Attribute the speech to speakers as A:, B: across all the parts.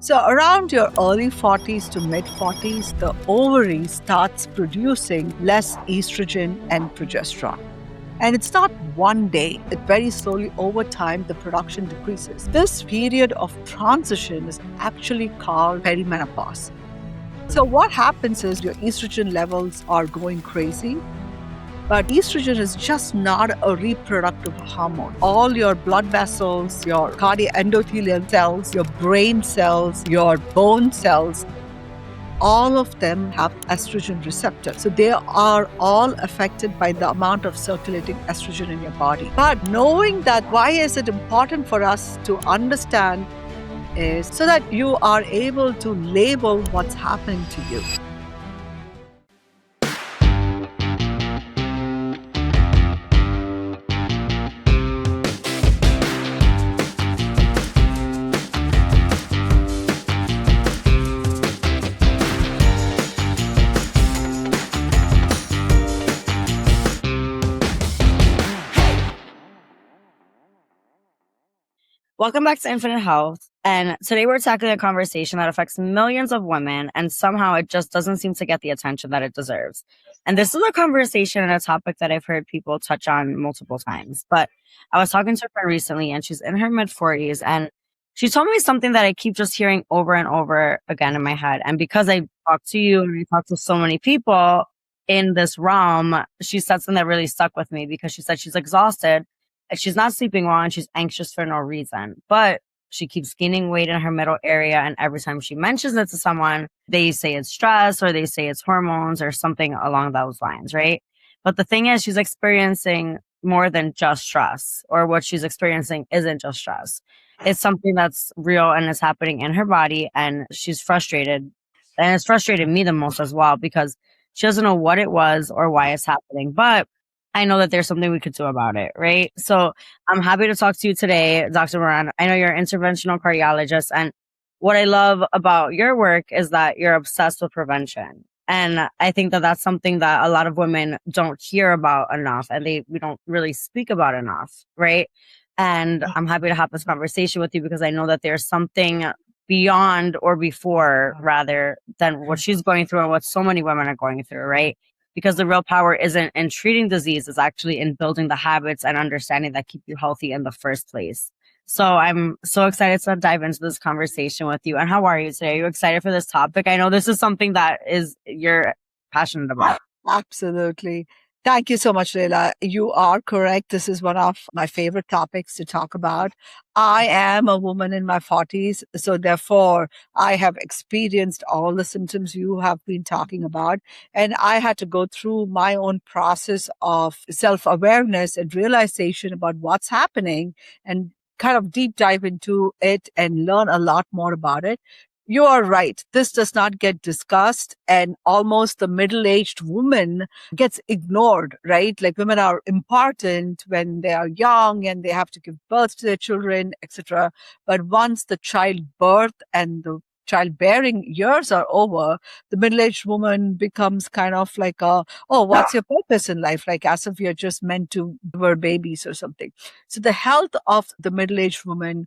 A: So, around your early 40s to mid 40s, the ovary starts producing less estrogen and progesterone. And it's not one day, it very slowly over time, the production decreases. This period of transition is actually called perimenopause. So, what happens is your estrogen levels are going crazy. But estrogen is just not a reproductive hormone. All your blood vessels, your endothelial cells, your brain cells, your bone cells, all of them have estrogen receptors. So they are all affected by the amount of circulating estrogen in your body. But knowing that, why is it important for us to understand is so that you are able to label what's happening to you.
B: Welcome back to Infinite Health. And today we're tackling a conversation that affects millions of women, and somehow it just doesn't seem to get the attention that it deserves. And this is a conversation and a topic that I've heard people touch on multiple times. But I was talking to a friend recently, and she's in her mid-40s, and she told me something that I keep just hearing over and over again in my head. And because I talk to you and I talk to so many people in this realm, she said something that really stuck with me, because she said she's exhausted. She's not sleeping well and she's anxious for no reason, but she keeps gaining weight in her middle area. And every time she mentions it to someone, they say it's stress or they say it's hormones or something along those lines, right? But the thing is, she's experiencing more than just stress, or what she's experiencing isn't just stress. It's something that's real and is happening in her body, and she's frustrated. And it's frustrated me the most as well, because she doesn't know what it was or why it's happening. But I know that there's something we could do about it, right? So I'm happy to talk to you today, Dr. Maran. I know you're an interventional cardiologist, and what I love about your work is that you're obsessed with prevention. And I think that that's something that a lot of women don't hear about enough, and we don't really speak about enough, right? And I'm happy to have this conversation with you, because I know that there's something beyond, or before rather, than what she's going through and what so many women are going through, right? Because the real power isn't in treating disease, it's actually in building the habits and understanding that keep you healthy in the first place. So I'm so excited to dive into this conversation with you. And how are you today? Are you excited for this topic? I know this is something that you're passionate about.
A: Absolutely. Thank you so much, Leila. You are correct. This is one of my favorite topics to talk about. I am a woman in my 40s, so therefore I have experienced all the symptoms you have been talking about. And I had to go through my own process of self-awareness and realization about what's happening, and kind of deep dive into it and learn a lot more about it. You are right. This does not get discussed, and almost the middle-aged woman gets ignored, right? Like, women are important when they are young and they have to give birth to their children, etc. But once the childbirth and the childbearing years are over, the middle-aged woman becomes kind of like oh, what's your purpose in life? Like, as if you're just meant to deliver babies or something. So the health of the middle-aged woman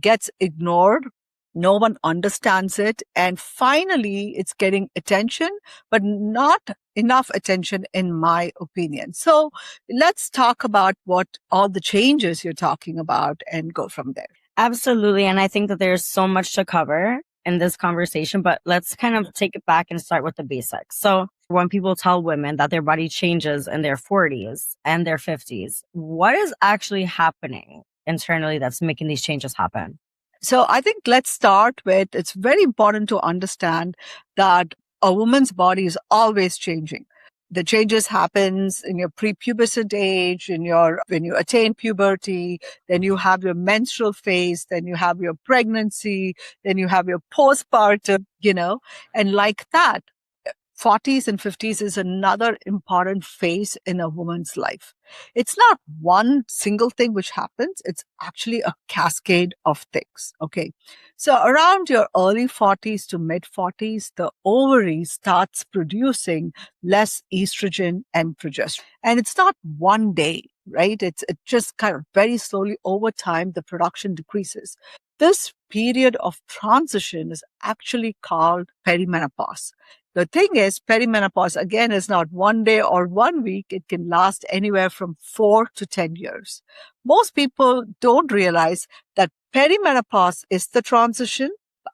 A: gets ignored. No one understands it. And finally, it's getting attention, but not enough attention, in my opinion. So let's talk about what all the changes you're talking about and go from there.
B: Absolutely. And I think that there's so much to cover in this conversation, but let's kind of take it back and start with the basics. So when people tell women that their body changes in their 40s and their 50s, what is actually happening internally that's making these changes happen?
A: So I think let's start with, it's very important to understand that a woman's body is always changing. The changes happens in your prepubescent age, when you attain puberty, then you have your menstrual phase, then you have your pregnancy, then you have your postpartum, and like that. 40s and 50s is another important phase in a woman's life. It's not one single thing which happens. It's actually a cascade of things. Okay. So around your early 40s to mid 40s, the ovary starts producing less estrogen and progesterone. And it's not one day, right? It just kind of very slowly over time, the production decreases. this period of transition is actually called perimenopause. The thing is, perimenopause again is not one day or one week. It can last anywhere from 4 to 10 years. Most people don't realize that perimenopause is the transition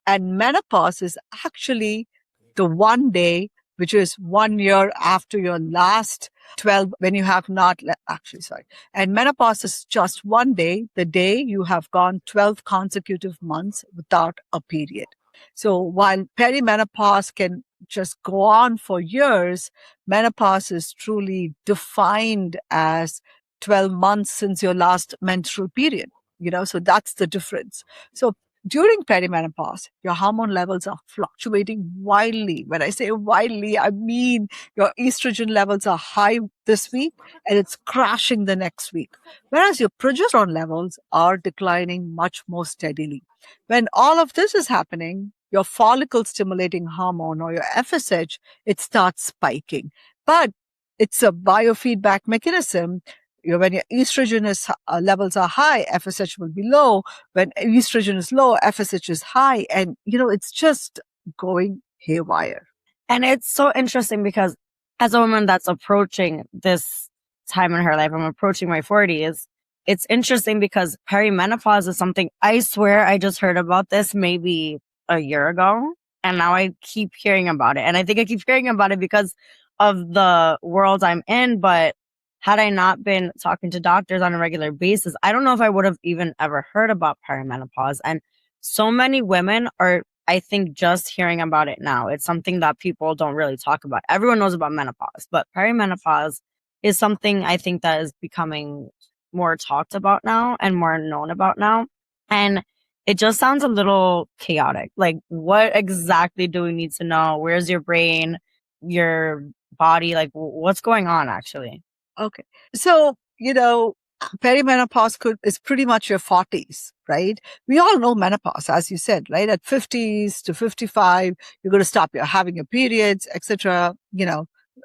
A: and menopause is actually the one day, which is 1 year after your last 12, when you have not, actually, sorry. And menopause is just one day, the day you have gone 12 consecutive months without a period. So while perimenopause can just go on for years, menopause is truly defined as 12 months since your last menstrual period. So that's the difference. So during perimenopause, your hormone levels are fluctuating wildly. When I say wildly, I mean your estrogen levels are high this week and it's crashing the next week, whereas your progesterone levels are declining much more steadily. When all of this is happening, your follicle stimulating hormone or your FSH, it starts spiking. But it's a biofeedback mechanism. When your estrogen levels are high, FSH will be low. When estrogen is low, FSH is high. And, it's just going haywire.
B: And it's so interesting because as a woman that's approaching this time in her life, I'm approaching my 40s. It's interesting because perimenopause is something I swear I just heard about this maybe a year ago. And now I keep hearing about it. And I think I keep hearing about it because of the world I'm in. But had I not been talking to doctors on a regular basis, I don't know if I would have even ever heard about perimenopause. And so many women are, I think, just hearing about it now. It's something that people don't really talk about. Everyone knows about menopause, but perimenopause is something I think that is becoming more talked about now and more known about now. And it just sounds a little chaotic. Like, what exactly do we need to know? Where's your brain, your body? Like, what's going on actually?
A: Okay. So, perimenopause is pretty much your 40s, right? We all know menopause, as you said, right? At 50s to 55, you're going to stop having your periods, etc.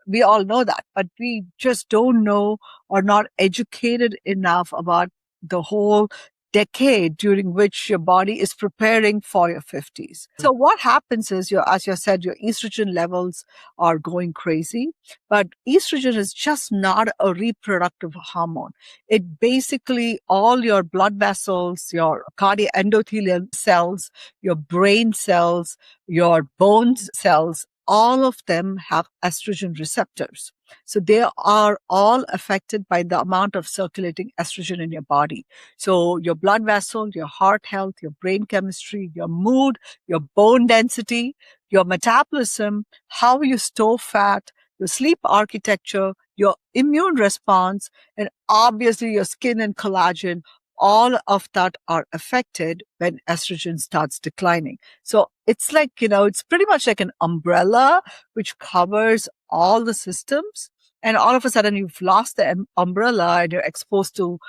A: We all know that, but we just don't know or not educated enough about the whole decade during which your body is preparing for your 50s. So what happens is as you said, your estrogen levels are going crazy, but estrogen is just not a reproductive hormone. It basically, all your blood vessels, your endothelial cells, your brain cells, your bones cells, all of them have estrogen receptors. So they are all affected by the amount of circulating estrogen in your body. So your blood vessel, your heart health, your brain chemistry, your mood, your bone density, your metabolism, how you store fat, your sleep architecture, your immune response, and obviously your skin and collagen, all of that are affected when estrogen starts declining. So it's like, it's pretty much like an umbrella which covers all the systems. And all of a sudden you've lost the umbrella and you're exposed to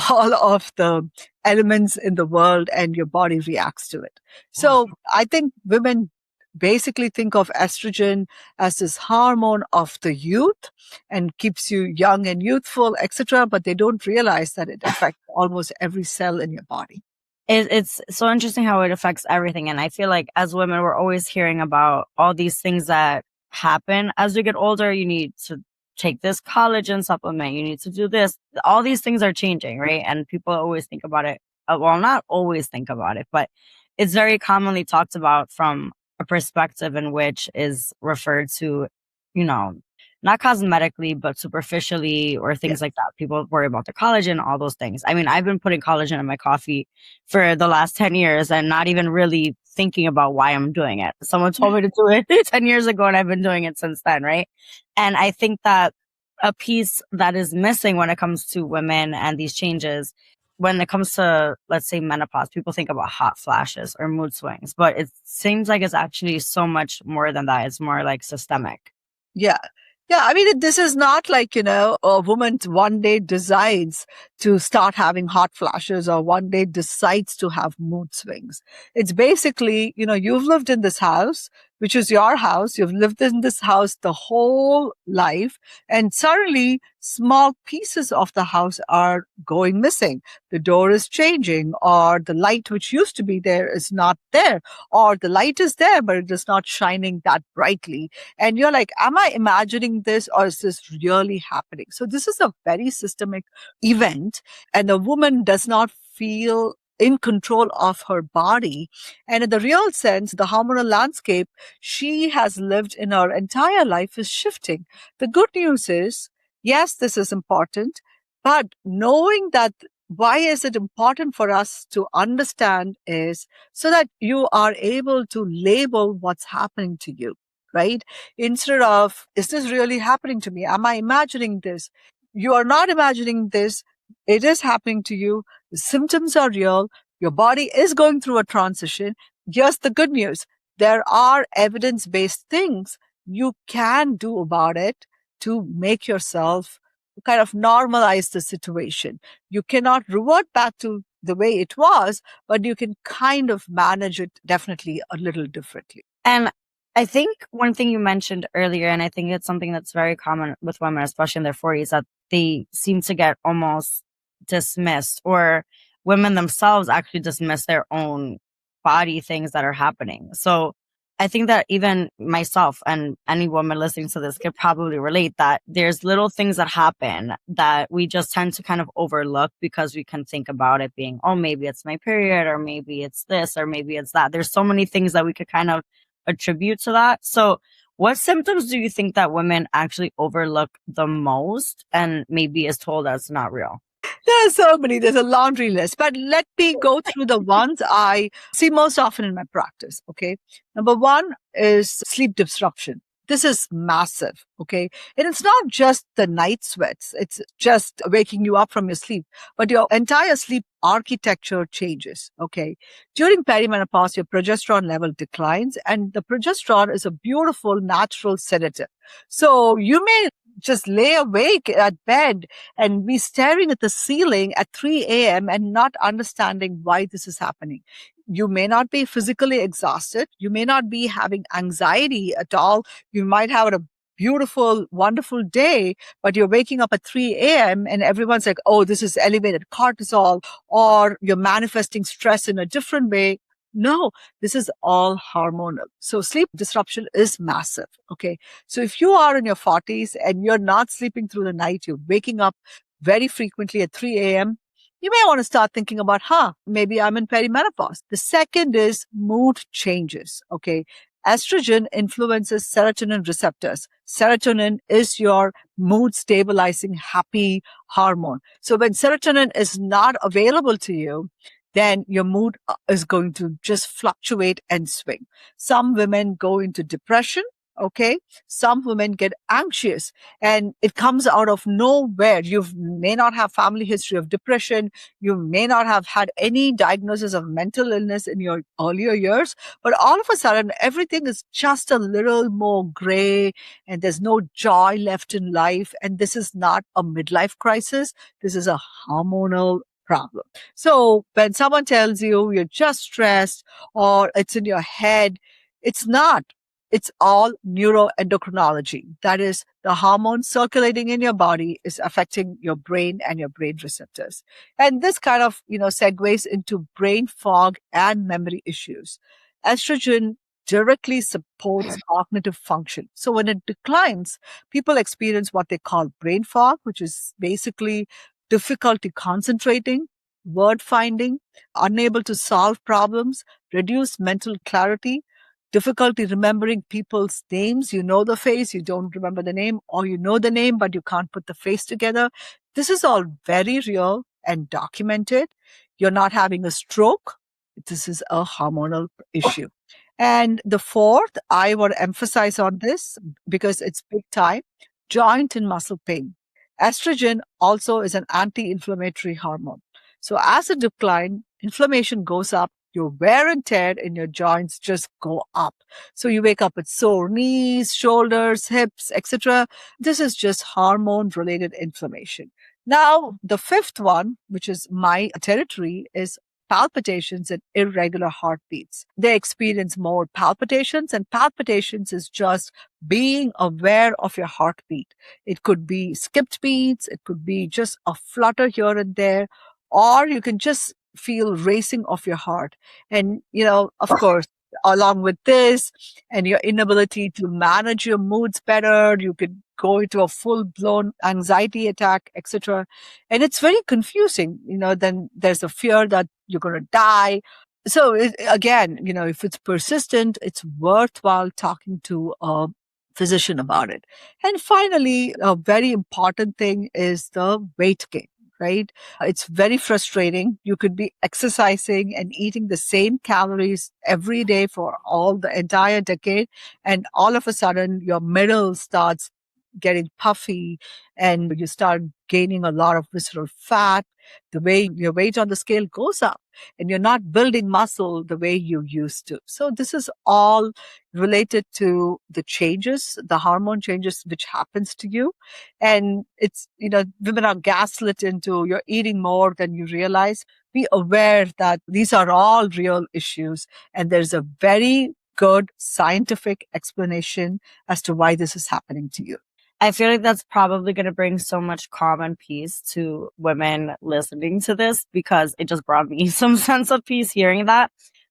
A: all of the elements in the world and your body reacts to it. So I think women basically think of estrogen as this hormone of the youth and keeps you young and youthful, etc. But they don't realize that it affects almost every cell in your body.
B: It's so interesting how it affects everything. And I feel like as women, we're always hearing about all these things that happen. As we get older, you need to take this collagen supplement. You need to do this. All these things are changing, right? And people always think about it. Well, not always think about it, but it's very commonly talked about from a perspective in which is referred to, not cosmetically, but superficially or things like that. People worry about the collagen, all those things. I mean, I've been putting collagen in my coffee for the last 10 years and not even really thinking about why I'm doing it. Someone told me to do it 10 years ago and I've been doing it since then, right? And I think that a piece that is missing when it comes to women and these changes, when it comes to, let's say, menopause, people think about hot flashes or mood swings, but it seems like it's actually so much more than that. It's more like systemic.
A: Yeah. Yeah, I mean, this is not like, a woman one day decides to start having hot flashes or one day decides to have mood swings. It's basically, you've lived in this house, which is your house. You've lived in this house the whole life, and suddenly small pieces of the house are going missing. The door is changing, or the light which used to be there is not there, or the light is there, but it is not shining that brightly. And you're like, am I imagining this, or is this really happening? So this is a very systemic event, and the woman does not feel in control of her body. And in the real sense, the hormonal landscape she has lived in her entire life is shifting. The good news is, yes, this is important, but knowing that, why is it important for us to understand is so that you are able to label what's happening to you, right? Instead of, is this really happening to me? Am I imagining this? You are not imagining this. It is happening to you. The symptoms are real. Your body is going through a transition. Here's the good news. There are evidence-based things you can do about it to make yourself kind of normalize the situation. You cannot revert back to the way it was, but you can kind of manage it definitely a little differently.
B: And I think one thing you mentioned earlier, and I think it's something that's very common with women, especially in their 40s, that they seem to get almost dismissed, or women themselves actually dismiss their own body things that are happening. So I think that even myself and any woman listening to this could probably relate that there's little things that happen that we just tend to kind of overlook because we can think about it being, oh, maybe it's my period, or maybe it's this, or maybe it's that. There's so many things that we could kind of attribute to that. So what symptoms do you think that women actually overlook the most and maybe is told that's not real?
A: There are so many. There's a laundry list, but let me go through the ones I see most often in my practice. Okay. Number one is sleep disruption. This is massive. Okay. And it's not just the night sweats. It's just waking you up from your sleep, but your entire sleep architecture changes. Okay. During perimenopause, your progesterone level declines, and the progesterone is a beautiful natural sedative. So you may just lay awake at bed and be staring at the ceiling at 3 a.m. and not understanding why this is happening. You may not be physically exhausted. You may not be having anxiety at all. You might have a beautiful, wonderful day, but you're waking up at 3 a.m. and everyone's like, oh, this is elevated cortisol, or you're manifesting stress in a different way. No, this is all hormonal. So sleep disruption is massive. Okay. So if you are in your 40s and you're not sleeping through the night, you're waking up very frequently at 3 a.m., you may want to start thinking about, maybe I'm in perimenopause. The second is mood changes. Okay. Estrogen influences serotonin receptors. Serotonin is your mood stabilizing happy hormone. So when serotonin is not available to you, then your mood is going to just fluctuate and swing. Some women go into depression. Okay. Some women get anxious and it comes out of nowhere. You may not have family history of depression. You may not have had any diagnosis of mental illness in your earlier years, but all of a sudden everything is just a little more gray and there's no joy left in life. And this is not a midlife crisis. This is a hormonal problem. So when someone tells you you're just stressed or it's in your head, it's not. It's all neuroendocrinology. That is, the hormones circulating in your body is affecting your brain and your brain receptors. And this kind of, segues into brain fog and memory issues. Estrogen directly supports cognitive function. So when it declines, people experience what they call brain fog, which is basically difficulty concentrating, word finding, unable to solve problems, reduced mental clarity, difficulty remembering people's names. You know the face, you don't remember the name, or you know the name, but you can't put the face together. This is all very real and documented. You're not having a stroke. This is a hormonal issue. And the fourth, I want to emphasize on this because it's big time, joint and muscle pain. Estrogen also is an anti-inflammatory hormone. So as it declines, inflammation goes up, your wear and tear in your joints just go up. So you wake up with sore knees, shoulders, hips, etc. This is just hormone-related inflammation. Now, the fifth one, which is my territory, is palpitations and irregular heartbeats. They experience more palpitations, and palpitations is just being aware of your heartbeat. It could be skipped beats, it could be just a flutter here and there, or you can just feel racing of your heart. And, of course, along with this and your inability to manage your moods better, you could go into a full blown anxiety attack, etc. And it's very confusing. Then there's a fear that you're going to die. So again, if it's persistent, it's worthwhile talking to a physician about it. And finally, a very important thing is the weight gain. Right? It's very frustrating. You could be exercising and eating the same calories every day for all the entire decade. And all of a sudden, your middle starts getting puffy and you start gaining a lot of visceral fat. The way your weight on the scale goes up and you're not building muscle the way you used to. So this is all related to the changes, the hormone changes which happens to you. And it's, women are gaslit into you're eating more than you realize. Be aware that these are all real issues and there's a very good scientific explanation as to why this is happening to you.
B: I feel like that's probably going to bring so much calm and peace to women listening to this, because it just brought me some sense of peace hearing that.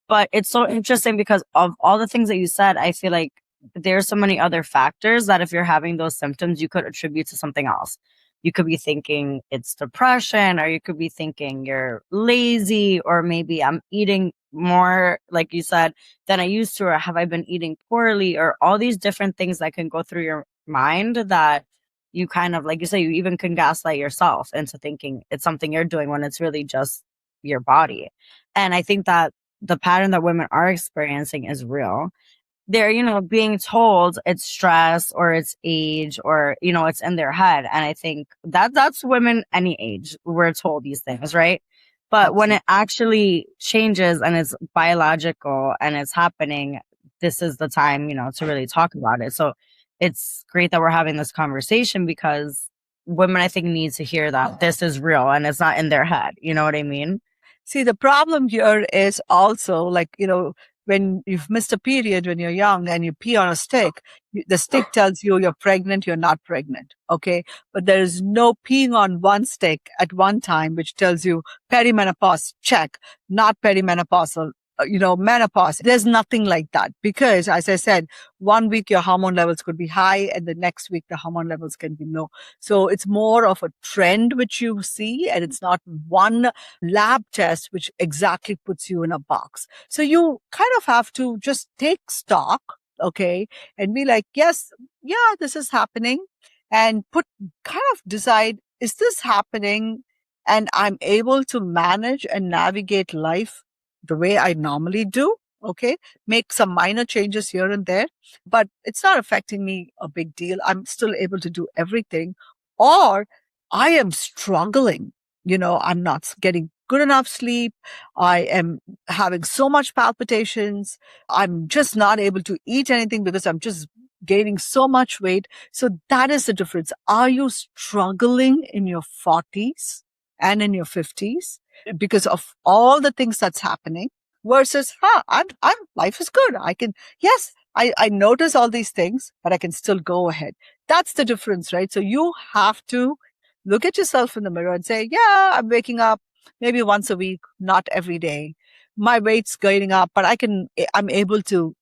B: But it's so interesting because of all the things that you said, I feel like there's so many other factors that if you're having those symptoms, you could attribute to something else. You could be thinking it's depression, or you could be thinking you're lazy, or maybe I'm eating more, like you said, than I used to, or have I been eating poorly, or all these different things that can go through your mind that you kind of, like you say, you even can gaslight yourself into thinking it's something you're doing when it's really just your body. And I think that the pattern that women are experiencing is real. They're, being told it's stress or it's age or, it's in their head. And I think that's women any age. We're told these things, right? But when it actually changes and it's biological and it's happening, this is the time, to really talk about it. So it's great that we're having this conversation, because women, I think, need to hear that this is real and it's not in their head. You know what I mean?
A: See, the problem here is also like, when you've missed a period when you're young and you pee on a stick, the stick tells you you're pregnant, you're not pregnant. Okay. But there is no peeing on one stick at one time, which tells you perimenopause, check, not perimenopausal, menopause. There's nothing like that because, as I said, 1 week your hormone levels could be high and the next week the hormone levels can be low. So it's more of a trend which you see, and it's not one lab test which exactly puts you in a box. So you kind of have to just take stock, okay, and be like, yes, yeah, this is happening, and kind of decide, is this happening? And I'm able to manage and navigate life the way I normally do. Okay. Make some minor changes here and there, but it's not affecting me a big deal. I'm still able to do everything. Or I am struggling. I'm not getting good enough sleep. I am having so much palpitations. I'm just not able to eat anything because I'm just gaining so much weight. So that is the difference. Are you struggling in your 40s and in your 50s? Because of all the things that's happening versus, life is good. Yes, I notice all these things, but I can still go ahead. That's the difference, right? So you have to look at yourself in the mirror and say, yeah, I'm waking up maybe once a week, not every day. My weight's going up, but I'm able to,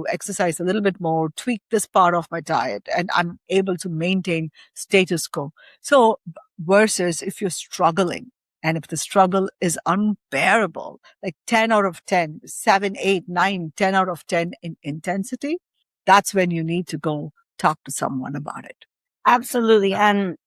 A: exercise a little bit more, tweak this part of my diet, and I'm able to maintain status quo. So versus if you're struggling, and if the struggle is unbearable, like 10 out of 10, 7, 8, 9, 10 out of 10 in intensity, that's when you need to go talk to someone about it.
B: Absolutely. And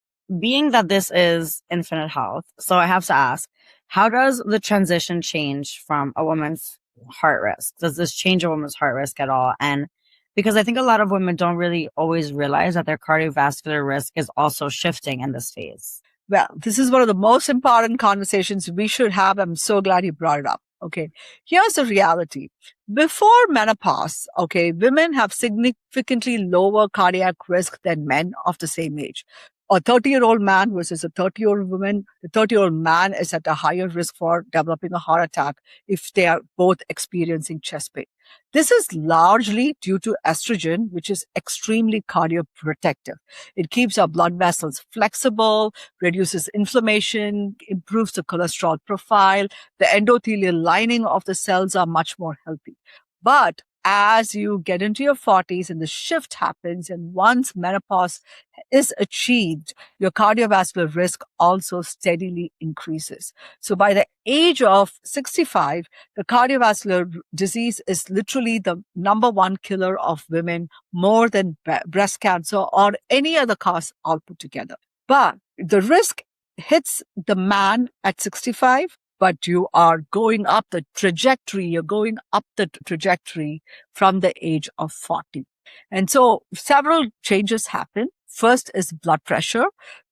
B: being that this is Infinite Health, so I have to ask, how does the transition change from a woman's heart risk? Does this change a woman's heart risk at all? And because I think a lot of women don't really always realize that their cardiovascular risk is also shifting in this phase.
A: Well, this is one of the most important conversations we should have. I'm so glad you brought it up. Okay. Here's the reality. Before menopause, okay, women have significantly lower cardiac risk than men of the same age. A 30-year-old man versus a 30-year-old woman, the 30-year-old man is at a higher risk for developing a heart attack if they are both experiencing chest pain. This is largely due to estrogen, which is extremely cardioprotective. It keeps our blood vessels flexible, reduces inflammation, improves the cholesterol profile. The endothelial lining of the cells are much more healthy. But as you get into your 40s and the shift happens, and once menopause is achieved, your cardiovascular risk also steadily increases. So by the age of 65, the cardiovascular disease is literally the number one killer of women, more than breast cancer or any other cause all put together. But the risk hits the man at 65, but you are going up the trajectory. You're going up the trajectory from the age of 40. And so several changes happen. First is blood pressure.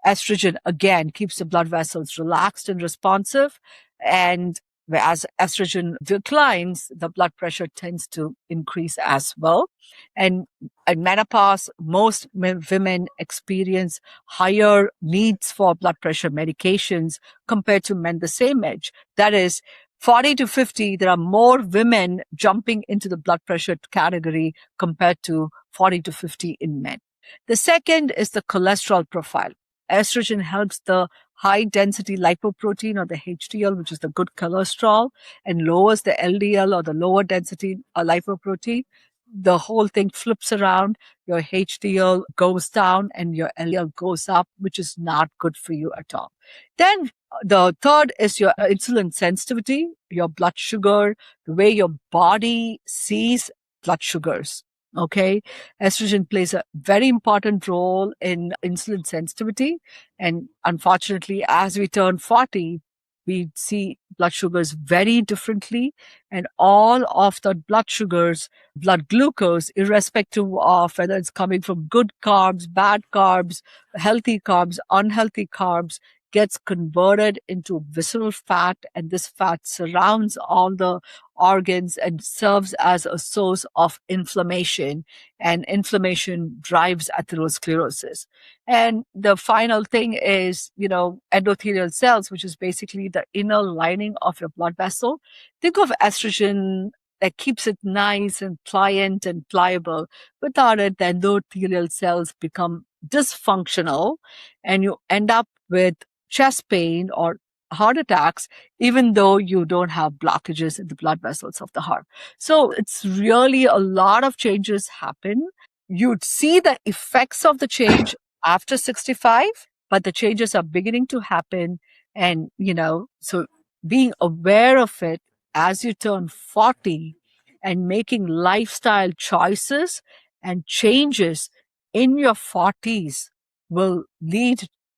A: Estrogen, again, keeps the blood vessels relaxed and responsive. And as estrogen declines, the blood pressure tends to increase as well. And in menopause, most women experience higher needs for blood pressure medications compared to men the same age. That is, 40 to 50, there are more women jumping into the blood pressure category compared to 40 to 50 in men. The second is the cholesterol profile. Estrogen helps the high density lipoprotein, or the HDL, which is the good cholesterol, and lowers the LDL, or the lower density lipoprotein. The whole thing flips around. Your HDL goes down and your LDL goes up, which is not good for you at all. Then the third is your insulin sensitivity, your blood sugar, the way your body sees blood sugars. Okay. Estrogen plays a very important role in insulin sensitivity. And unfortunately, as we turn 40, we see blood sugars very differently. And all of the blood sugars, blood glucose, irrespective of whether it's coming from good carbs, bad carbs, healthy carbs, unhealthy carbs, gets converted into visceral fat, and this fat surrounds all the organs and serves as a source of inflammation, and inflammation drives atherosclerosis. And the final thing is, endothelial cells, which is basically the inner lining of your blood vessel. Think of estrogen that keeps it nice and pliant and pliable. Without it, the endothelial cells become dysfunctional, and you end up with chest pain or heart attacks, even though you don't have blockages in the blood vessels of the heart. So it's really a lot of changes happen. You'd see the effects of the change after 65, but the changes are beginning to happen. And, so being aware of it as you turn 40 and making lifestyle choices and changes in your 40s will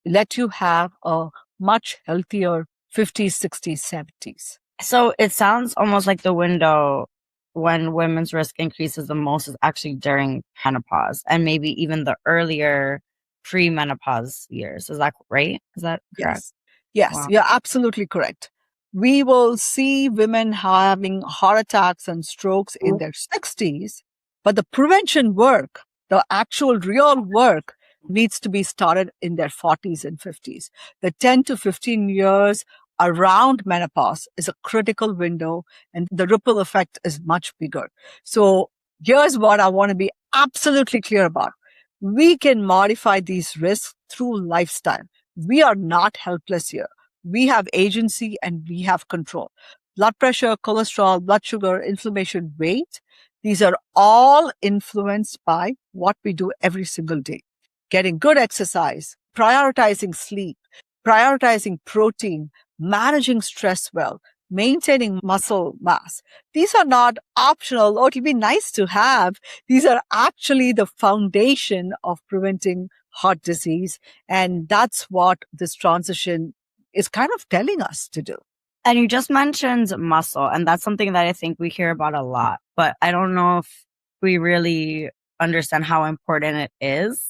A: let you have a much healthier 50s, 60s, 70s.
B: So it sounds almost like the window when women's risk increases the most is actually during menopause, and maybe even the earlier pre-menopause years. Is that right? Is that correct?
A: Yes,
B: Wow.
A: you're absolutely correct. We will see women having heart attacks and strokes in their 60s, but the prevention work, the actual real work, needs to be started in their 40s and 50s. The 10 to 15 years around menopause is a critical window, and the ripple effect is much bigger. So here's what I want to be absolutely clear about. We can modify these risks through lifestyle. We are not helpless here. We have agency and we have control. Blood pressure, cholesterol, blood sugar, inflammation, weight, these are all influenced by what we do every single day. Getting good exercise, prioritizing sleep, prioritizing protein, managing stress well, maintaining muscle mass. These are not optional, or it'll be nice to have. These are actually the foundation of preventing heart disease. And that's what this transition is kind of telling us to do.
B: And you just mentioned muscle, and that's something that I think we hear about a lot, but I don't know if we really understand how important it is.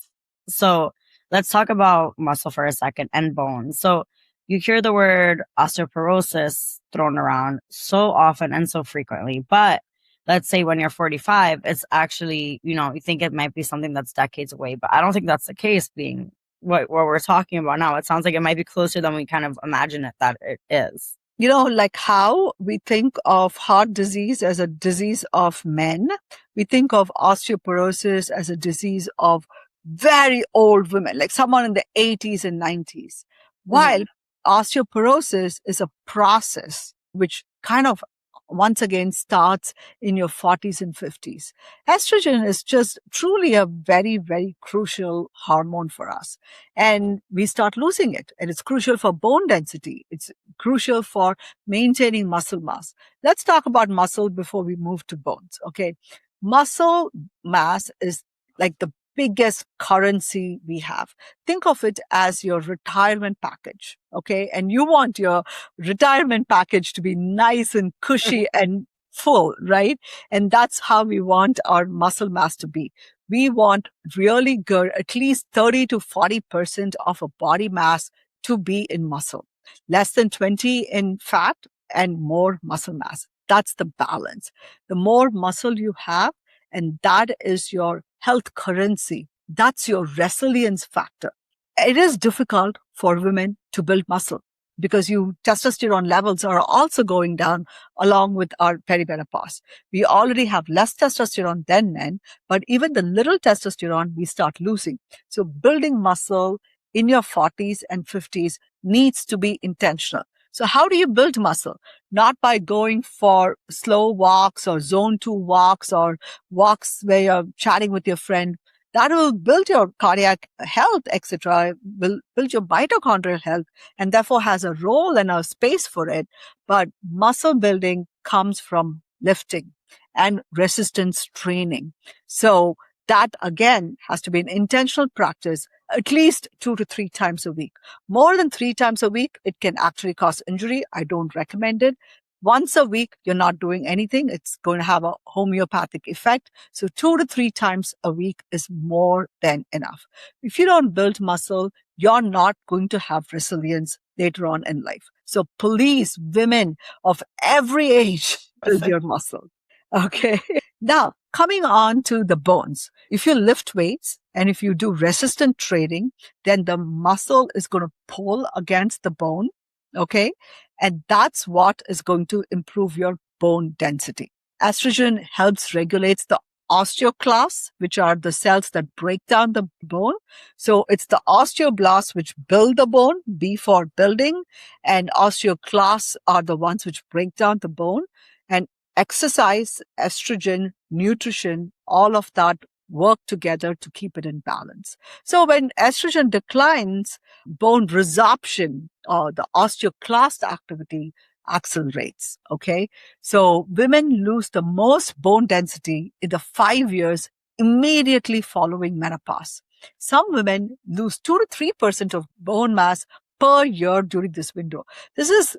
B: So let's talk about muscle for a second, and bone. So you hear the word osteoporosis thrown around so often and so frequently, but let's say when you're 45, it's actually, you think it might be something that's decades away, but I don't think that's the case, being what we're talking about now. It sounds like it might be closer than we kind of imagine it that it is.
A: Like how we think of heart disease as a disease of men, we think of osteoporosis as a disease of very old women, like someone in the 80s and 90s. While
B: Mhm.
A: osteoporosis is a process which kind of once again starts in your 40s and 50s. Estrogen is just truly a very, very crucial hormone for us. And we start losing it. And it's crucial for bone density. It's crucial for maintaining muscle mass. Let's talk about muscle before we move to bones. Okay. Muscle mass is like the biggest currency we have. Think of it as your retirement package. Okay. And you want your retirement package to be nice and cushy and full, right? And that's how we want our muscle mass to be. We want really good, at least 30 to 40% of a body mass to be in muscle, less than 20 in fat and more muscle mass. That's the balance. The more muscle you have, and that is your health currency. That's your resilience factor. It is difficult for women to build muscle because you testosterone levels are also going down along with our perimenopause. We already have less testosterone than men, but even the little testosterone we start losing. So building muscle in your 40s and 50s needs to be intentional. So how do you build muscle? Not by going for slow walks or zone 2 walks or walks where you're chatting with your friend. That will build your cardiac health, etc., will build your mitochondrial health, and therefore has a role and a space for it. But muscle building comes from lifting and resistance training. So that again has to be an intentional practice at least 2 to 3 times a week. More than 3 times a week, it can actually cause injury. I don't recommend it. Once a week, you're not doing anything. It's going to have a homeopathic effect. So 2 to 3 times a week is more than enough. If you don't build muscle, you're not going to have resilience later on in life. So please, women of every age, build your muscle. Okay. Now, coming on to the bones. If you lift weights and if you do resistant training, then the muscle is going to pull against the bone. Okay. And that's what is going to improve your bone density. Estrogen helps regulate the osteoclasts, which are the cells that break down the bone. So it's the osteoblasts which build the bone, B for building, and osteoclasts are the ones which break down the bone. And exercise, estrogen, nutrition, all of that work together to keep it in balance. So when estrogen declines, bone resorption or the osteoclast activity accelerates. Okay. So women lose the most bone density in the 5 years immediately following menopause. Some women lose 2 to 3% of bone mass per year during this window. This is,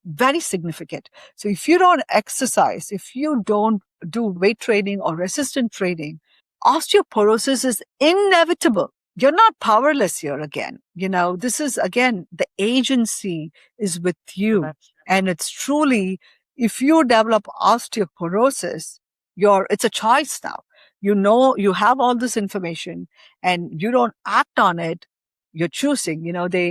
A: very significant. So if you don't exercise, if you don't do weight training or resistant training, osteoporosis is inevitable. You're not powerless here again. This is again, the agency is with you. And it's truly, if you develop osteoporosis, it's a choice now. You have all this information and you don't act on it, you're choosing.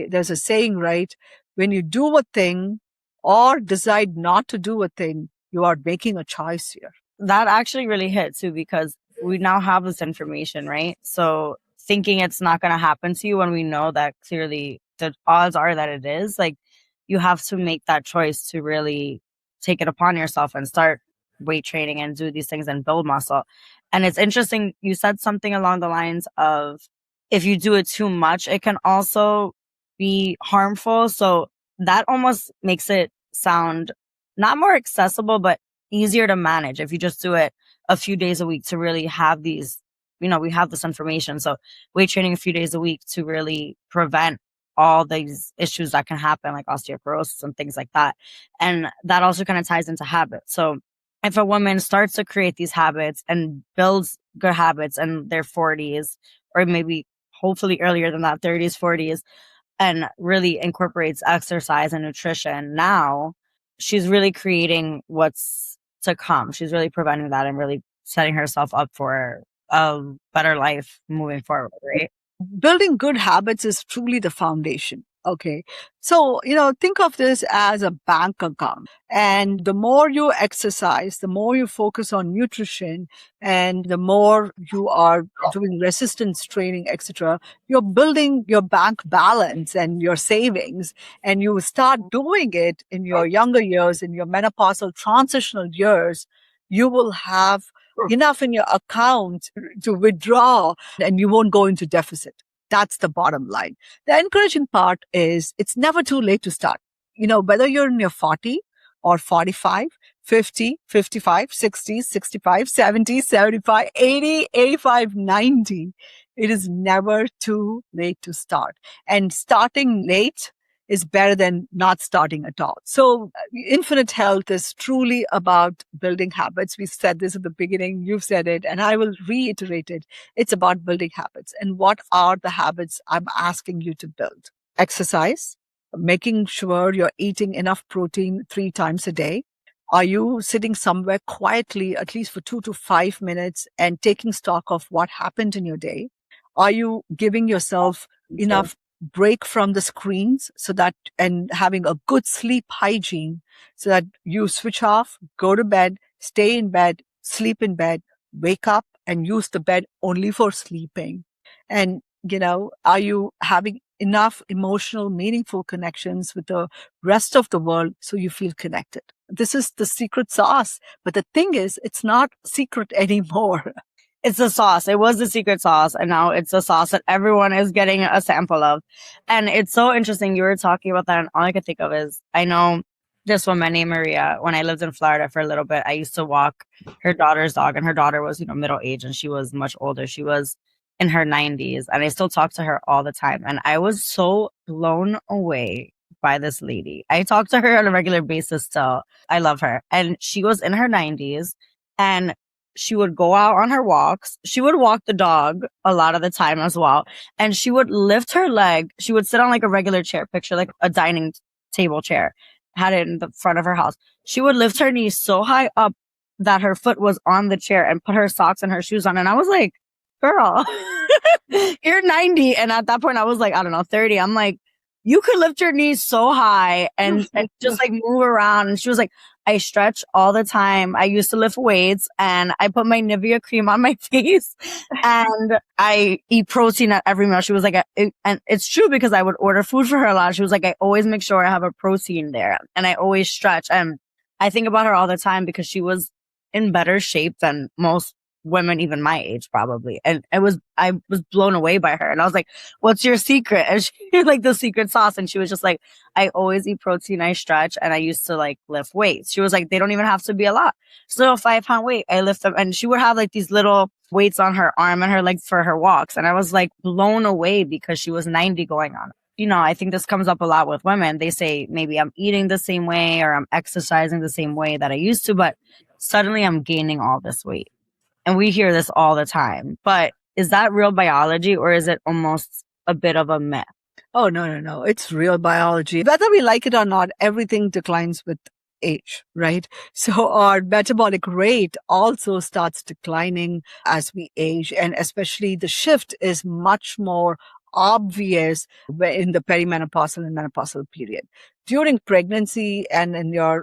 A: There's a saying, right? When you do a thing or decide not to do a thing, you are making a choice here.
B: That actually really hit too, because we now have this information, right? So thinking it's not going to happen to you when we know that clearly the odds are that it is, like, you have to make that choice to really take it upon yourself and start weight training and do these things and build muscle. And it's interesting, you said something along the lines of, if you do it too much, it can also be harmful. So that almost makes it sound not more accessible, but easier to manage if you just do it a few days a week to really have these, we have this information. So weight training a few days a week to really prevent all these issues that can happen, like osteoporosis and things like that. And that also kind of ties into habits. So if a woman starts to create these habits and builds good habits in their 40s, or maybe hopefully earlier than that, 30s, 40s, and really incorporates exercise and nutrition now, she's really creating what's to come. She's really preventing that and really setting herself up for a better life moving forward, right?
A: building good habits is truly the foundation. Okay. So, think of this as a bank account. And the more you exercise, the more you focus on nutrition, and the more you are doing resistance training, etc., you're building your bank balance and your savings. And you start doing it in your younger years, in your menopausal transitional years, you will have enough in your account to withdraw and you won't go into deficit. That's the bottom line. The encouraging part is it's never too late to start. Whether you're in your 40 or 45, 50, 55, 60, 65, 70, 75, 80, 85, 90, it is never too late to start. And starting late is better than not starting at all. So Infinite Health is truly about building habits. We said this at the beginning, you've said it, and I will reiterate it. It's about building habits. And what are the habits I'm asking you to build? Exercise, making sure you're eating enough protein 3 times a day. Are you sitting somewhere quietly, at least for 2 to 5 minutes, and taking stock of what happened in your day? Are you giving yourself enough break from the screens and having a good sleep hygiene so that you switch off, go to bed, stay in bed, sleep in bed, wake up and use the bed only for sleeping? And, are you having enough emotional, meaningful connections with the rest of the world so you feel connected? This is the secret sauce. But the thing is, it's not secret anymore.
B: It's the sauce. It was the secret sauce, and now it's the sauce that everyone is getting a sample of. And it's so interesting. You were talking about that, and all I could think of is I know this woman named Maria. When I lived in Florida for a little bit, I used to walk her daughter's dog, and her daughter was, middle age, and she was much older. She was in her 90s, and I still talk to her all the time. And I was so blown away by this lady. I talk to her on a regular basis still. I love her. And she was in her 90s, and she would go out on her walks. She would walk the dog a lot of the time as well. And she would lift her leg. She would sit on like a regular chair, picture like a dining table chair, had it in the front of her house. She would lift her knees so high up that her foot was on the chair and put her socks and her shoes on. And I was like, girl, you're 90. And at that point I was like, I don't know, 30. I'm like, you could lift your knees so high and just like move around. And she was like, I stretch all the time. I used to lift weights and I put my Nivea cream on my face and I eat protein at every meal. She was like, and it's true because I would order food for her a lot. She was like, I always make sure I have a protein there and I always stretch. And I think about her all the time because she was in better shape than most women, even my age, probably. And I was blown away by her. And I was like, what's your secret? And she like the secret sauce. And she was just like, I always eat protein, I stretch, and I used to like lift weights. She was like, they don't even have to be a lot. Just a little 5-pound weight. I lift them. And she would have like these little weights on her arm and her leg for her walks. And I was like blown away because she was 90 going on. I think this comes up a lot with women. They say maybe I'm eating the same way or I'm exercising the same way that I used to, but suddenly I'm gaining all this weight. And we hear this all the time. But is that real biology or is it almost a bit of a myth?
A: Oh, no. It's real biology. Whether we like it or not, everything declines with age, right? So our metabolic rate also starts declining as we age. And especially the shift is much more obvious in the perimenopausal and menopausal period. During pregnancy and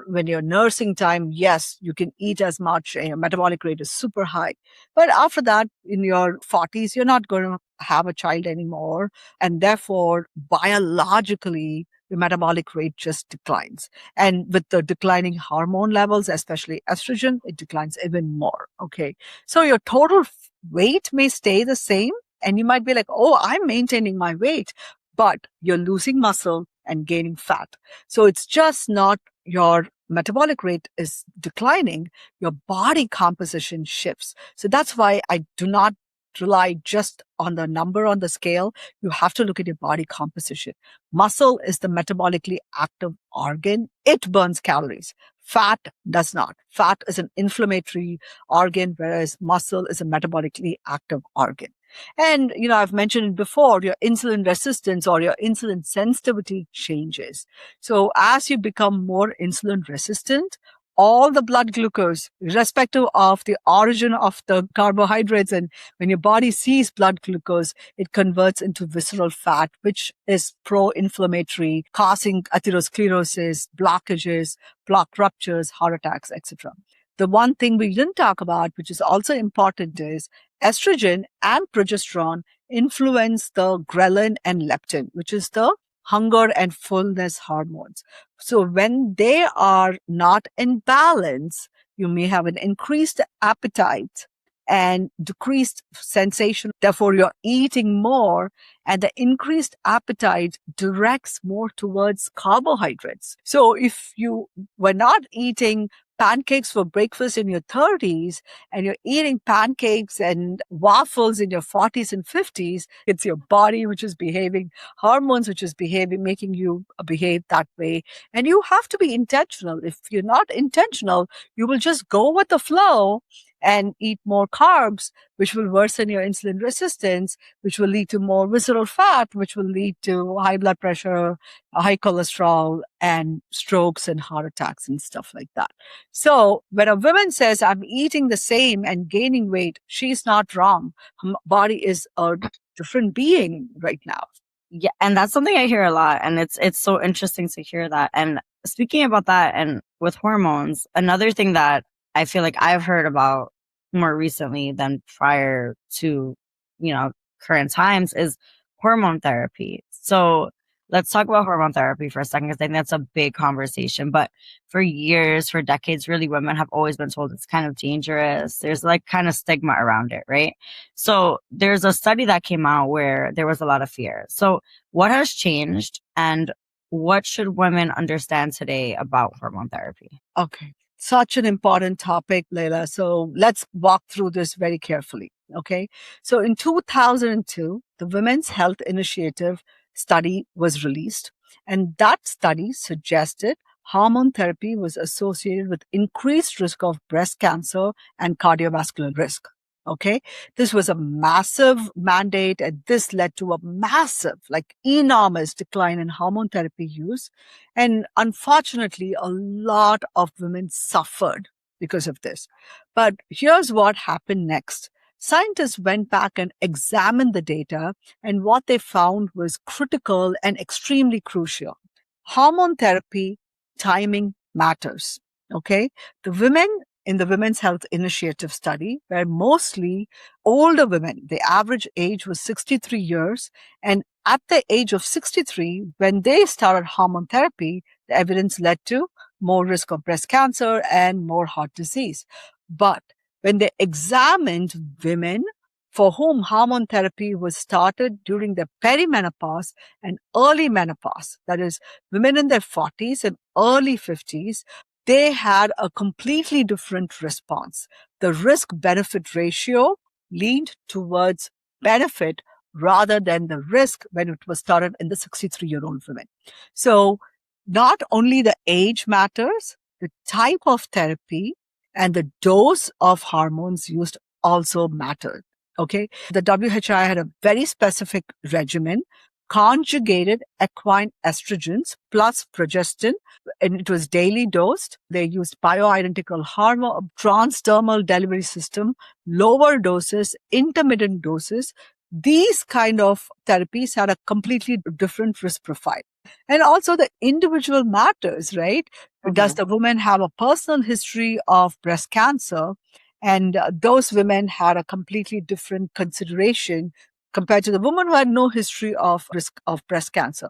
A: when you're nursing time, yes, you can eat as much and your metabolic rate is super high. But after that, in your 40s, you're not going to have a child anymore. And therefore, biologically, your metabolic rate just declines. And with the declining hormone levels, especially estrogen, it declines even more. Okay. So your total weight may stay the same. And you might be like, oh, I'm maintaining my weight, but you're losing muscle and gaining fat. So it's just not your metabolic rate is declining, your body composition shifts. So that's why I do not rely just on the number on the scale. You have to look at your body composition. Muscle is the metabolically active organ. It burns calories. Fat does not. Fat is an inflammatory organ, whereas muscle is a metabolically active organ. And, I've mentioned it before, your insulin resistance or your insulin sensitivity changes. So as you become more insulin resistant, all the blood glucose, irrespective of the origin of the carbohydrates. And when your body sees blood glucose, it converts into visceral fat, which is pro-inflammatory, causing atherosclerosis, blockages, block ruptures, heart attacks, etc. The one thing we didn't talk about, which is also important, is estrogen and progesterone influence the ghrelin and leptin, which is the hunger and fullness hormones. So when they are not in balance, you may have an increased appetite and decreased sensation. Therefore, you're eating more, and the increased appetite directs more towards carbohydrates. So if you were not eating pancakes for breakfast in your 30s and you're eating pancakes and waffles in your 40s and 50s, it's your body which is behaving, hormones which is behaving, making you behave that way. And you have to be intentional. If you're not intentional, you will just go with the flow and eat more carbs, which will worsen your insulin resistance, which will lead to more visceral fat, which will lead to high blood pressure, high cholesterol, and strokes and heart attacks and stuff like that. So when a woman says, I'm eating the same and gaining weight, she's not wrong. Her body is a different being right now.
B: Yeah, and that's something I hear a lot, and it's so interesting to hear that. And speaking about that and with hormones, another thing that I feel like I've heard about more recently than prior to, current times is hormone therapy. So let's talk about hormone therapy for a second, because I think that's a big conversation. But for years, for decades, really, women have always been told it's kind of dangerous. There's like kind of stigma around it, right? So there's a study that came out where there was a lot of fear. So what has changed, and what should women understand today about hormone therapy?
A: Okay. Such an important topic, Leila. So let's walk through this very carefully. Okay. So in 2002, the Women's Health Initiative study was released, and that study suggested hormone therapy was associated with increased risk of breast cancer and cardiovascular risk. Okay. This was a massive mandate, and this led to a massive, like enormous decline in hormone therapy use. And unfortunately, a lot of women suffered because of this. But here's what happened next. Scientists went back and examined the data, and what they found was critical and extremely crucial. Hormone therapy timing matters. Okay. The women in the Women's Health Initiative study were mostly older women. The average age was 63 years. And at the age of 63, when they started hormone therapy, the evidence led to more risk of breast cancer and more heart disease. But when they examined women for whom hormone therapy was started during the perimenopause and early menopause, that is, women in their 40s and early 50s, they had a completely different response. The risk-benefit ratio leaned towards benefit rather than the risk when it was started in the 63-year-old women. So not only the age matters, the type of therapy and the dose of hormones used also mattered. Okay. The WHI had a very specific regimen, conjugated equine estrogens plus progestin, and it was daily dosed. They used bioidentical hormone, transdermal delivery system, lower doses, intermittent doses. These kind of therapies had a completely different risk profile. And also the individual matters, right? Does the woman have a personal history of breast cancer? And those women had a completely different consideration compared to the woman who had no history of risk of breast cancer.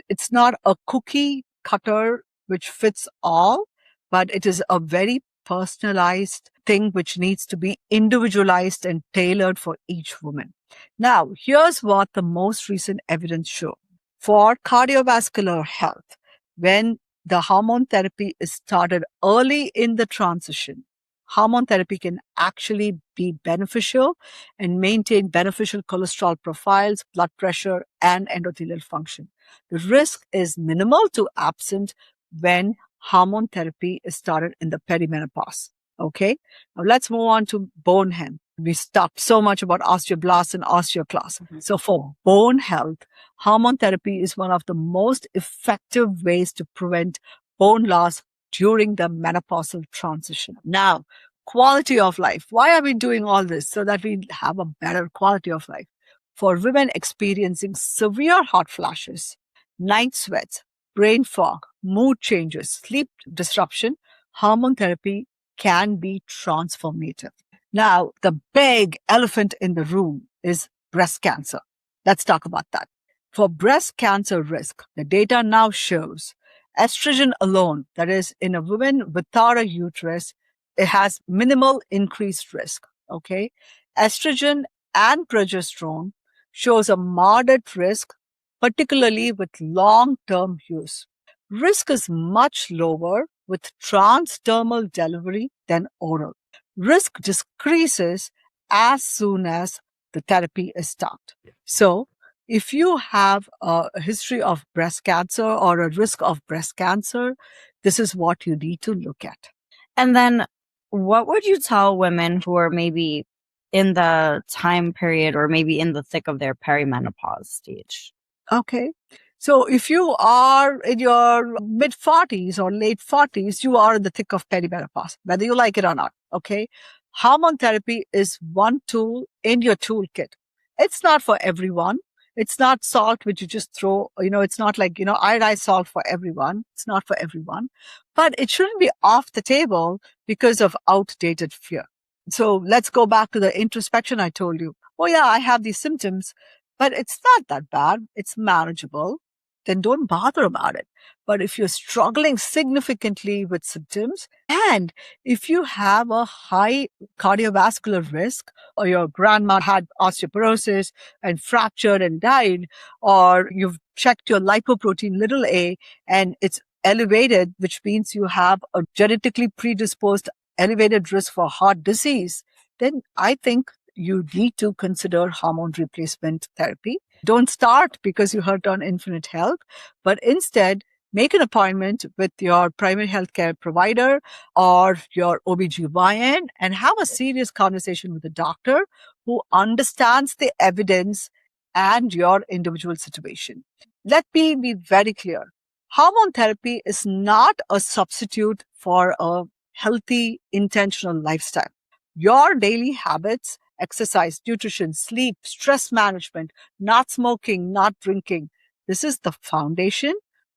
A: It's not a cookie cutter which fits all, but it is a very personalized thing which needs to be individualized and tailored for each woman. Now, here's what the most recent evidence shows. For cardiovascular health, when the hormone therapy is started early in the transition, hormone therapy can actually be beneficial and maintain beneficial cholesterol profiles, blood pressure, and endothelial function. The risk is minimal to absent when hormone therapy is started in the perimenopause. Okay, now let's move on to bone health. We talked so much about osteoblasts and osteoclasts. So for bone health, hormone therapy is one of the most effective ways to prevent bone loss during the menopausal transition. Now, quality of life. Why are we doing all this? So that we have a better quality of life. For women experiencing severe hot flashes, night sweats, brain fog, mood changes, sleep disruption, hormone therapy can be transformative. Now, the big elephant in the room is breast cancer. Let's talk about that. For breast cancer risk, the data now shows estrogen alone, that is, in a woman without a uterus, it has minimal increased risk. Okay. Estrogen and progesterone shows a moderate risk, particularly with long term use. Risk is much lower with transdermal delivery than oral. Risk decreases as soon as the therapy is stopped. So, if you have a history of breast cancer or a risk of breast cancer, this is what you need to look at.
B: And then what would you tell women who are maybe in the time period or maybe in the thick of their perimenopause stage?
A: Okay. So if you are in your mid 40s or late 40s, you are in the thick of perimenopause, whether you like it or not. Okay. Hormone therapy is one tool in your toolkit. It's not for everyone. It's not salt which you just throw, it's not like, iodized salt for everyone. It's not for everyone, but it shouldn't be off the table because of outdated fear. So let's go back to the introspection I told you. Oh yeah, I have these symptoms, but it's not that bad. It's manageable. Then don't bother about it. But if you're struggling significantly with symptoms, and if you have a high cardiovascular risk, or your grandma had osteoporosis and fractured and died, or you've checked your lipoprotein little a and it's elevated, which means you have a genetically predisposed elevated risk for heart disease, then I think you need to consider hormone replacement therapy. Don't start because you heard on Infinite Health, but instead make an appointment with your primary healthcare provider or your OBGYN and have a serious conversation with a doctor who understands the evidence and your individual situation. Let me be very clear. Hormone therapy is not a substitute for a healthy, intentional lifestyle. Your daily habits, exercise, nutrition, sleep, stress management, not smoking, not drinking, this is the foundation.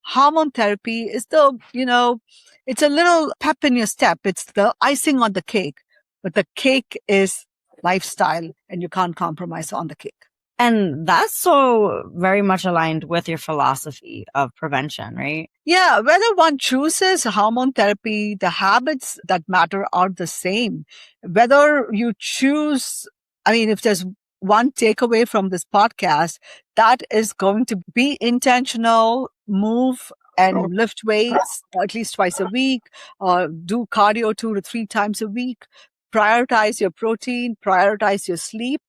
A: Hormone therapy is it's a little pep in your step. It's the icing on the cake, but the cake is lifestyle and you can't compromise on the cake.
B: And that's so very much aligned with your philosophy of prevention, right?
A: Yeah, whether one chooses hormone therapy, the habits that matter are the same. Whether you choose, if there's one takeaway from this podcast, that is going to be intentional, move and lift weights at least twice a week, do cardio 2 to 3 times a week, prioritize your protein, prioritize your sleep,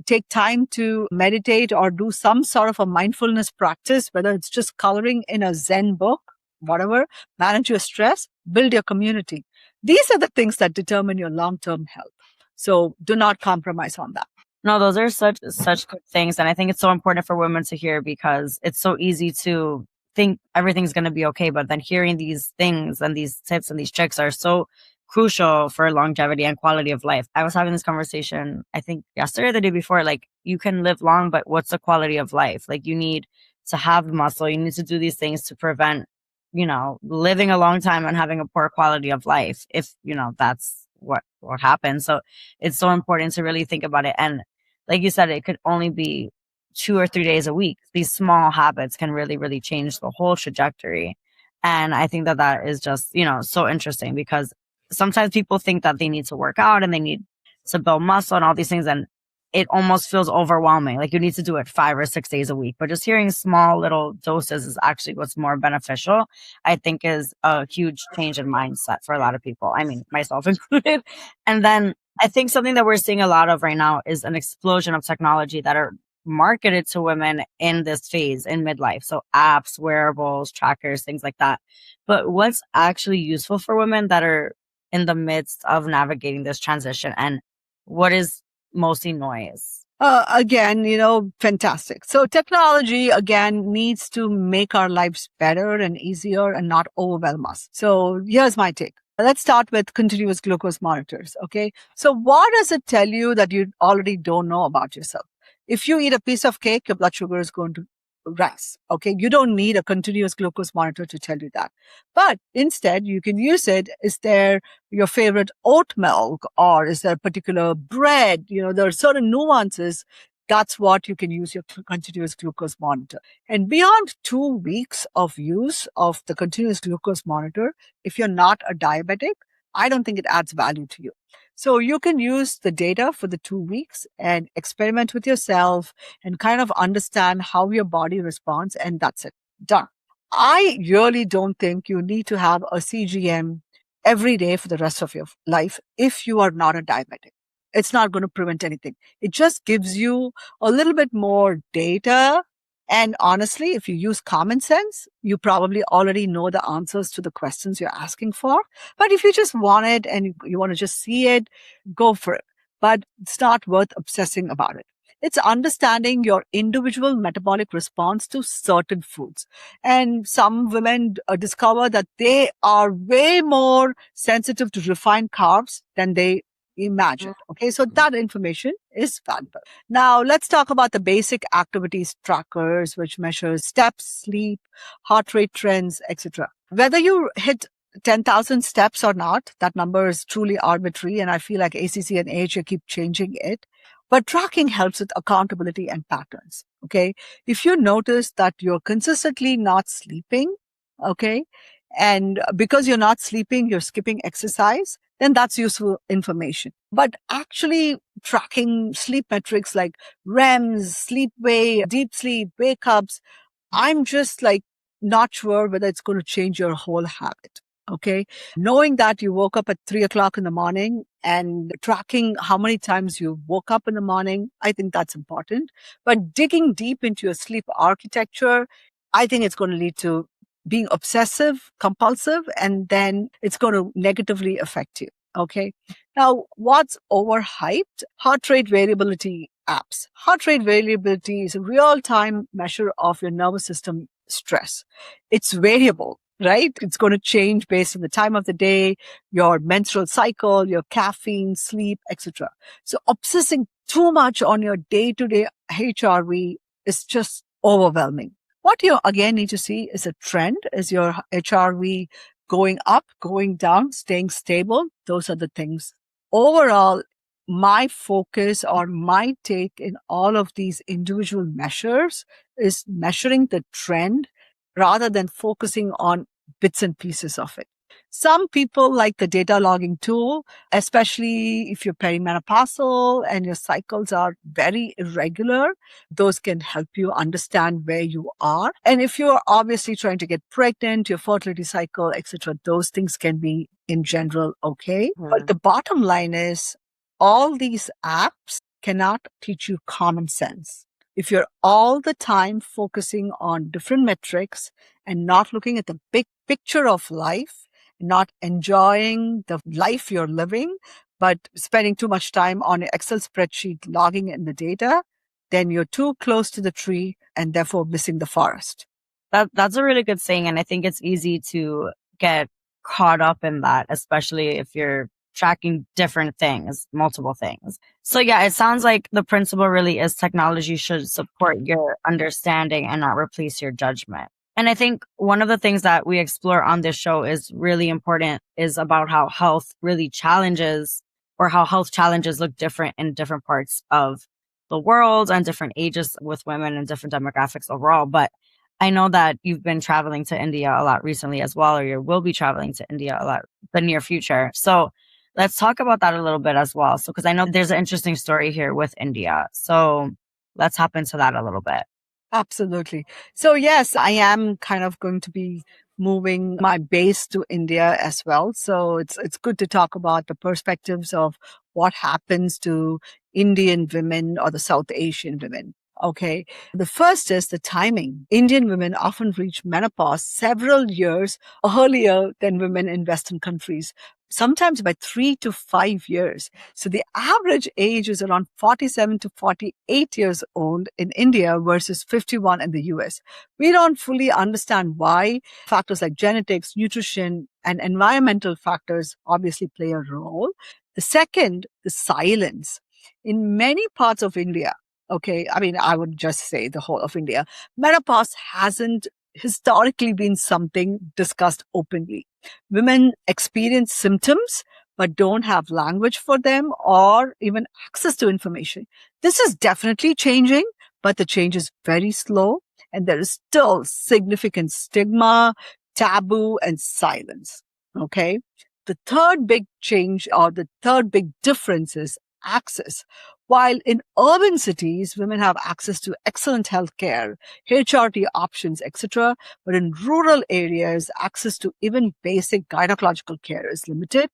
A: take time to meditate or do some sort of a mindfulness practice, whether it's just coloring in a Zen book, whatever, manage your stress, build your community. These are the things that determine your long-term health. So do not compromise on that.
B: No, those are such good things. And I think it's so important for women to hear because it's so easy to think everything's going to be okay. But then hearing these things and these tips and these tricks are so crucial for longevity and quality of life. I was having this conversation, I think yesterday or the day before, like you can live long, but what's the quality of life? Like you need to have muscle. You need to do these things to prevent, living a long time and having a poor quality of life if, that's what happens. So it's so important to really think about it. And like you said, it could only be 2 or 3 days a week. These small habits can really, really change the whole trajectory. And I think that is just, so interesting because sometimes people think that they need to work out and they need to build muscle and all these things. And it almost feels overwhelming. Like you need to do it 5 or 6 days a week, but just hearing small little doses is actually what's more beneficial. I think is a huge change in mindset for a lot of people. I mean, myself included. And then I think something that we're seeing a lot of right now is an explosion of technology that are marketed to women in this phase in midlife. So apps, wearables, trackers, things like that. But what's actually useful for women that are in the midst of navigating this transition and what is mostly noise?
A: Again, fantastic. So technology again needs to make our lives better and easier and not overwhelm us. So here's my take. Let's start with continuous glucose monitors. Okay. So what does it tell you that you already don't know about yourself? If you eat a piece of cake, your blood sugar is going to rise. Okay. You don't need a continuous glucose monitor to tell you that. But instead, you can use it. Is there your favorite oat milk, or is there a particular bread? There are certain nuances. That's what you can use your continuous glucose monitor. And beyond 2 weeks of use of the continuous glucose monitor, if you're not a diabetic, I don't think it adds value to you. So you can use the data for the 2 weeks and experiment with yourself and kind of understand how your body responds. And that's it. Done. I really don't think you need to have a CGM every day for the rest of your life if you are not a diabetic. It's not going to prevent anything. It just gives you a little bit more data. And honestly, if you use common sense, you probably already know the answers to the questions you're asking for. But if you just want it and you want to just see it, go for it. But it's not worth obsessing about it. It's understanding your individual metabolic response to certain foods. And some women discover that they are way more sensitive to refined carbs than they imagined. Okay, so that information is valuable. Now, let's talk about the basic activities trackers, which measures steps, sleep, heart rate trends, etc. Whether you hit 10,000 steps or not, that number is truly arbitrary. And I feel like ACC and AHA keep changing it. But tracking helps with accountability and patterns. Okay. If you notice that you're consistently not sleeping, okay, and because you're not sleeping, you're skipping exercise, then that's useful information. But actually tracking sleep metrics like REMs, sleep wake, deep sleep, wake ups, I'm just like not sure whether it's going to change your whole habit. Okay. Knowing that you woke up at 3 o'clock in the morning and tracking how many times you woke up in the morning, I think that's important. But digging deep into your sleep architecture, I think it's going to lead to being obsessive, compulsive, and then it's going to negatively affect you. Okay. Now, what's overhyped? Heart rate variability apps. Heart rate variability is a real time measure of your nervous system stress. It's variable, right? It's going to change based on the time of the day, your menstrual cycle, your caffeine, sleep, etc. So obsessing too much on your day to day HRV is just overwhelming. What you again need to see is a trend. Is your HRV going up, going down, staying stable? Those are the things. Overall, my focus or my take in all of these individual measures is measuring the trend rather than focusing on bits and pieces of it. Some people like the data logging tool, especially if you're perimenopausal and your cycles are very irregular. Those can help you understand where you are. And if you're obviously trying to get pregnant, your fertility cycle, etc., those things can be in general okay. But the bottom line is all these apps cannot teach you common sense. If you're all the time focusing on different metrics and not looking at the big picture of life, not enjoying the life you're living, but spending too much time on an Excel spreadsheet logging in the data, then you're too close to the tree and therefore missing the forest.
B: That's a really good saying. And I think it's easy to get caught up in that, especially if you're tracking different things, multiple things. So yeah, it sounds like the principle really is technology should support your understanding and not replace your judgment. And I think one of the things that we explore on this show is really important is about how health really challenges or how health challenges look different in different parts of the world and different ages with women and different demographics overall. But I know that you've been traveling to India a lot recently as well, or you will be traveling to India a lot in the near future. So let's talk about that a little bit as well. So, because I know there's an interesting story here with India. So let's hop into that a little bit.
A: Absolutely. So yes, I am kind of going to be moving my base to India as well. So it's good to talk about the perspectives of what happens to Indian women or the South Asian women. Okay. The first is the timing. Indian women often reach menopause several years earlier than women in Western countries. sometimes by 3 to 5 years. So the average age is around 47 to 48 years old in India versus 51 in the US. We don't fully understand why. Factors like genetics, nutrition, and environmental factors obviously play a role. The second, the silence. In many parts of India, okay, I mean, I would just say the whole of India, menopause hasn't historically been something discussed openly. Women experience symptoms but don't have language for them or even access to information. This is definitely changing, but the change is very slow and there is still significant stigma, taboo, and silence. Okay. The third big change or the third big difference is access. While in urban cities, women have access to excellent health care, HRT options, etc., but in rural areas, access to even basic gynecological care is limited.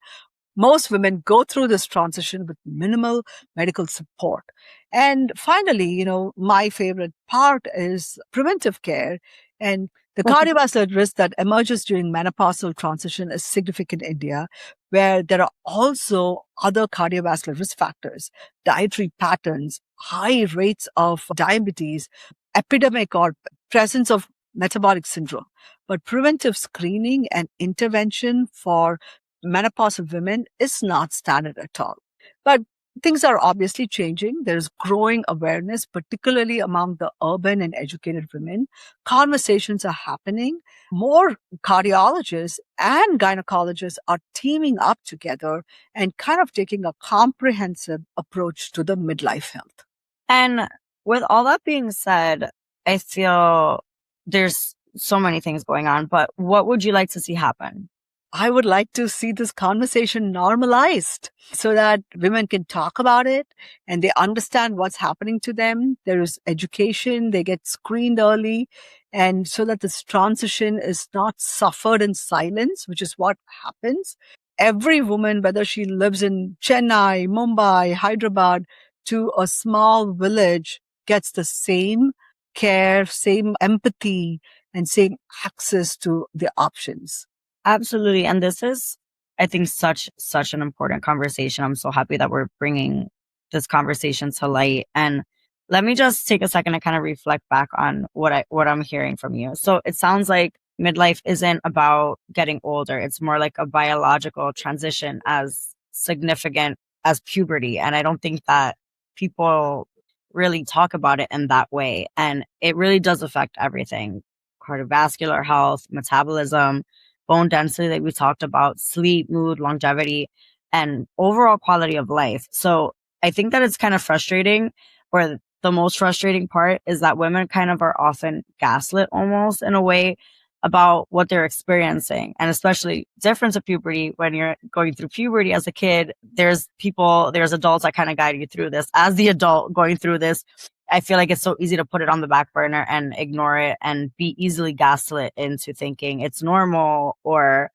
A: Most women go through this transition with minimal medical support. And finally, my favorite part is preventive care. And the cardiovascular risk that emerges during menopausal transition is significant in India, where there are also other cardiovascular risk factors, dietary patterns, high rates of diabetes, epidemic or presence of metabolic syndrome. But preventive screening and intervention for menopausal women is not standard at all. But things are obviously changing. There's growing awareness, particularly among the urban and educated women. Conversations are happening. More cardiologists and gynecologists are teaming up together and kind of taking a comprehensive approach to the midlife health.
B: And with all that being said, I feel there's so many things going on, but what would you like to see happen?
A: I would like to see this conversation normalized so that women can talk about it and they understand what's happening to them. There is education, they get screened early, and so that this transition is not suffered in silence, which is what happens. Every woman, whether she lives in Chennai, Mumbai, Hyderabad, to a small village, gets the same care, same empathy, and same access to the options.
B: Absolutely. And this is, I think, such an important conversation. I'm so happy that we're bringing this conversation to light. And let me just take a second to kind of reflect back on what I'm hearing from you. So it sounds like midlife isn't about getting older. It's more like a biological transition as significant as puberty. And I don't think that people really talk about it in that way. And it really does affect everything: cardiovascular health, metabolism, bone density that we talked about, sleep, mood, longevity, and overall quality of life. So I think that it's kind of frustrating, or the most frustrating part is that women kind of are often gaslit almost in a way about what they're experiencing. And especially different to puberty, when you're going through puberty as a kid, there's adults that kind of guide you through this. As the adult going through this, I feel like it's so easy to put it on the back burner and ignore it and be easily gaslit into thinking it's normal, or,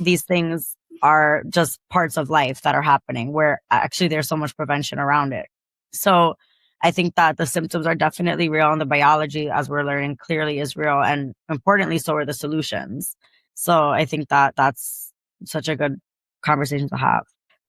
B: these things are just parts of life that are happening, where actually there's so much prevention around it. So I think that the symptoms are definitely real, and the biology, as we're learning, clearly is real. And importantly, so are the solutions. So I think that that's such a good conversation to have.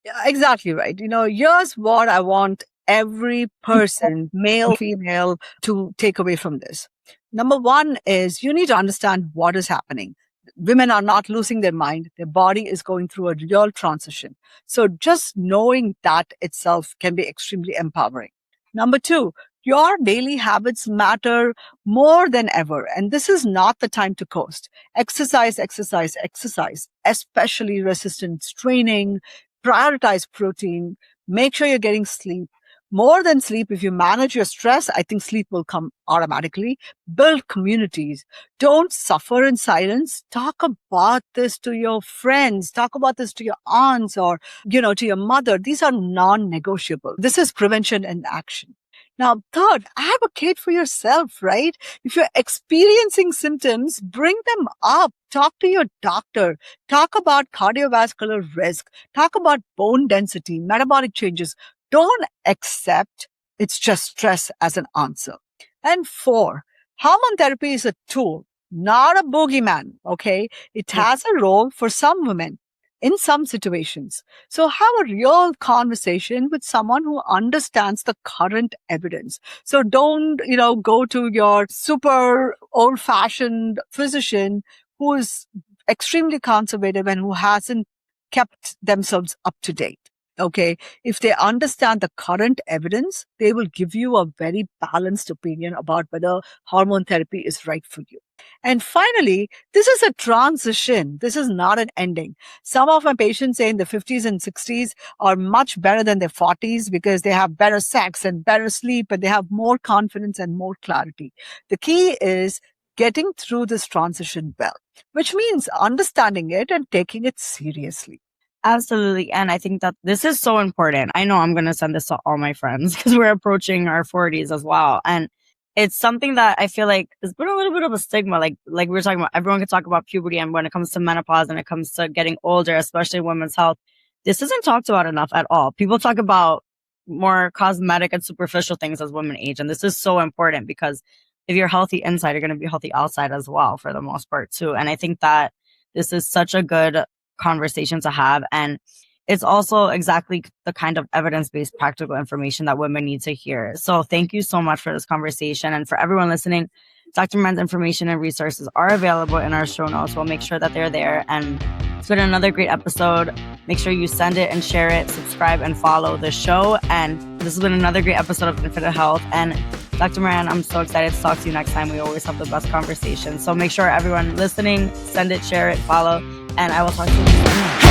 A: Yeah, exactly right. Here's what I want every person, male, female, to take away from this. Number one is you need to understand what is happening. Women are not losing their mind. Their body is going through a real transition. So just knowing that itself can be extremely empowering. Number two, your daily habits matter more than ever. And this is not the time to coast. Exercise, exercise, exercise, especially resistance training. Prioritize protein. Make sure you're getting sleep. More than sleep, if you manage your stress, I think sleep will come automatically. Build communities. Don't suffer in silence. Talk about this to your friends. Talk about this to your aunts or, to your mother. These are non-negotiable. This is prevention in action. Now, third, advocate for yourself, right? If you're experiencing symptoms, bring them up. Talk to your doctor. Talk about cardiovascular risk. Talk about bone density, metabolic changes. Don't accept it's just stress as an answer. And four, hormone therapy is a tool, not a boogeyman, okay? It has a role for some women. in some situations. So have a real conversation with someone who understands the current evidence. So don't, go to your super old fashioned physician who is extremely conservative and who hasn't kept themselves up to date. Okay. If they understand the current evidence, they will give you a very balanced opinion about whether hormone therapy is right for you. And finally, this is a transition. This is not an ending. Some of my patients say in the 50s and 60s are much better than their 40s because they have better sex and better sleep and they have more confidence and more clarity. The key is getting through this transition well, which means understanding it and taking it seriously.
B: Absolutely. And I think that this is so important. I know I'm going to send this to all my friends because we're approaching our 40s as well. And it's something that I feel like has been a little bit of a stigma. Like we were talking about, everyone can talk about puberty, and when it comes to menopause and it comes to getting older, especially women's health, this isn't talked about enough at all. People talk about more cosmetic and superficial things as women age. And this is so important because if you're healthy inside, you're going to be healthy outside as well for the most part too. And I think that this is such a good conversation to have. And it's also exactly the kind of evidence-based practical information that women need to hear. So thank you so much for this conversation. And for everyone listening, Dr. Maran's information and resources are available in our show notes. We'll make sure that they're there. And it's been another great episode. Make sure you send it and share it, subscribe and follow the show. And this has been another great episode of Infinite Health. And Dr. Maran, I'm so excited to talk to you next time. We always have the best conversations. So make sure everyone listening, send it, share it, follow, and I will talk to you soon.